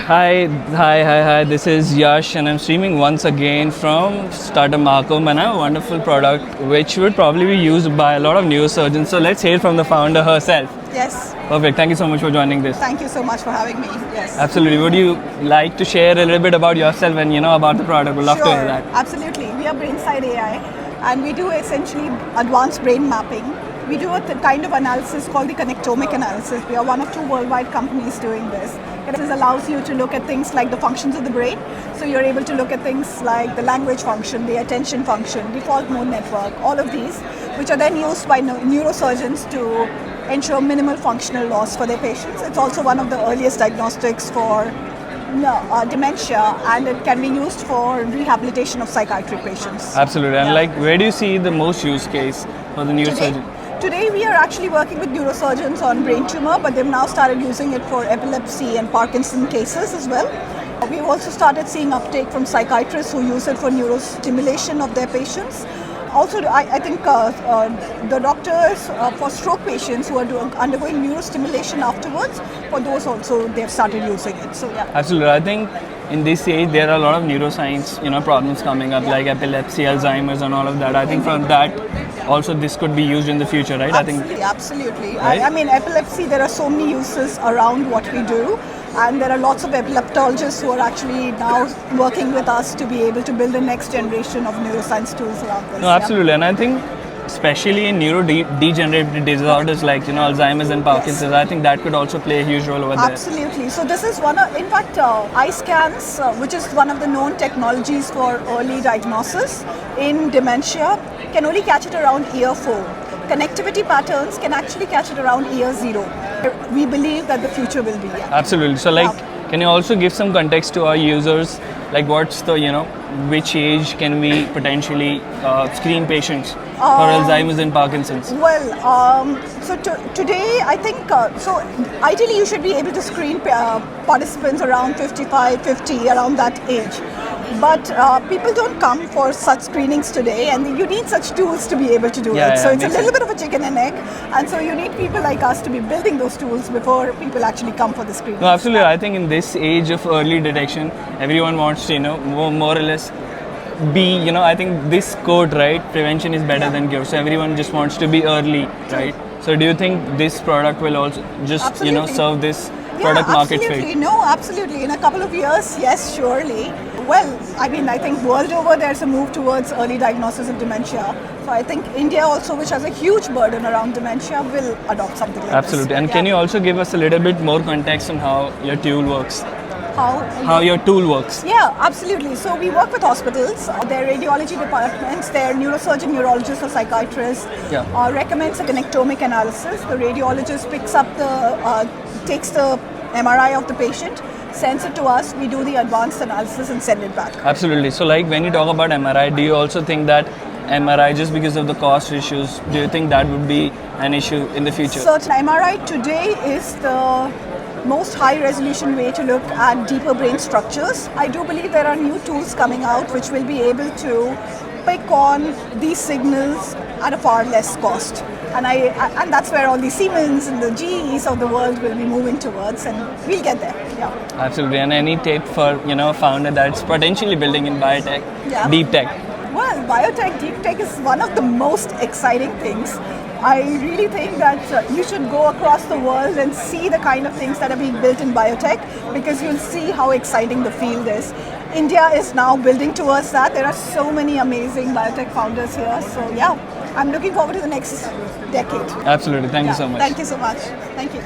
Hi. This is Yash, and I'm streaming once again from Startup Markham, and I have a wonderful product which would probably be used by a lot of neurosurgeons. So let's hear from the founder herself. Yes. Perfect. Thank you so much for joining this. Thank you so much for having me. Yes. Absolutely. Would you like to share a little bit about yourself and about the product? We'd love to hear that. Absolutely. We are Brainside AI, and we do essentially advanced brain mapping. We do a kind of analysis called the connectomic analysis. We are one of two worldwide companies doing this. It allows you to look at things like the functions of the brain. So you're able to look at things like the language function, the attention function, default mode network, all of these, which are then used by neurosurgeons to ensure minimal functional loss for their patients. It's also one of the earliest diagnostics for dementia, and it can be used for rehabilitation of psychiatric patients. Absolutely. And where do you see the most use case for the neurosurgeon? Today we are actually working with neurosurgeons on brain tumor, but they've now started using it for epilepsy and Parkinson cases as well. We've also started seeing uptake from psychiatrists who use it for neurostimulation of their patients. Also, I think the doctors for stroke patients who are undergoing neurostimulation afterwards, for those also they've started using it. So yeah. Absolutely. I think in this age there are a lot of neuroscience problems coming up, like epilepsy, Alzheimer's and all of that. I think from that also this could be used in the future, right? Absolutely. Right? I mean, epilepsy, there are so many uses around what we do, and there are lots of epileptologists who are actually now working with us to be able to build the next generation of neuroscience tools around this. No, absolutely. And I think especially in neurodegenerative disorders like Alzheimer's and Parkinson's, I think that could also play a huge role over there. Absolutely. So this is one of, in fact, eye scans, which is one of the known technologies for early diagnosis in dementia, can only catch it around year 4. Connectivity patterns can actually catch it around year 0. We believe that the future will be. Absolutely. So can you also give some context to our users? Like what's the, which age can we potentially screen patients for Alzheimer's and Parkinson's? Well, so today I think, so ideally you should be able to screen participants around 55, 50, around that age. But people don't come for such screenings today, and you need such tools to be able to do it. So it's a little bit of a chicken and egg, and so you need people like us to be building those tools before people actually come for the screening. No, absolutely. I think in this age of early detection, everyone wants to, more or less be, I think this quote, right? Prevention is better than cure. So everyone just wants to be early, right? So do you think this product will also just, serve this product market fit? No, absolutely. In a couple of years, yes, surely. Well, I mean, I think world over there's a move towards early diagnosis of dementia. So I think India also, which has a huge burden around dementia, will adopt something like this. Absolutely. And can you also give us a little bit more context on how your tool works? How your tool works? Yeah, absolutely. So we work with hospitals, their radiology departments, their neurosurgeon, neurologists or psychiatrists recommends a connectomic analysis. The radiologist picks up takes the MRI of the patient, sends it to us, we do the advanced analysis and send it back. Absolutely. So when you talk about MRI, do you also think that MRI, just because of the cost issues, do you think that would be an issue in the future? So MRI today is the most high resolution way to look at deeper brain structures. I do believe there are new tools coming out which will be able to pick on these signals at a far less cost. And that's where all the Siemens and the GEs of the world will be moving towards, and we'll get there. Yeah. Absolutely. And any tip for a founder that's potentially building in biotech, deep tech? Well, biotech, deep tech is one of the most exciting things. I really think that you should go across the world and see the kind of things that are being built in biotech, because you'll see how exciting the field is. India is now building towards that. There are so many amazing biotech founders here. So I'm looking forward to the next decade. Absolutely. Thank you so much. Thank you so much. Thank you.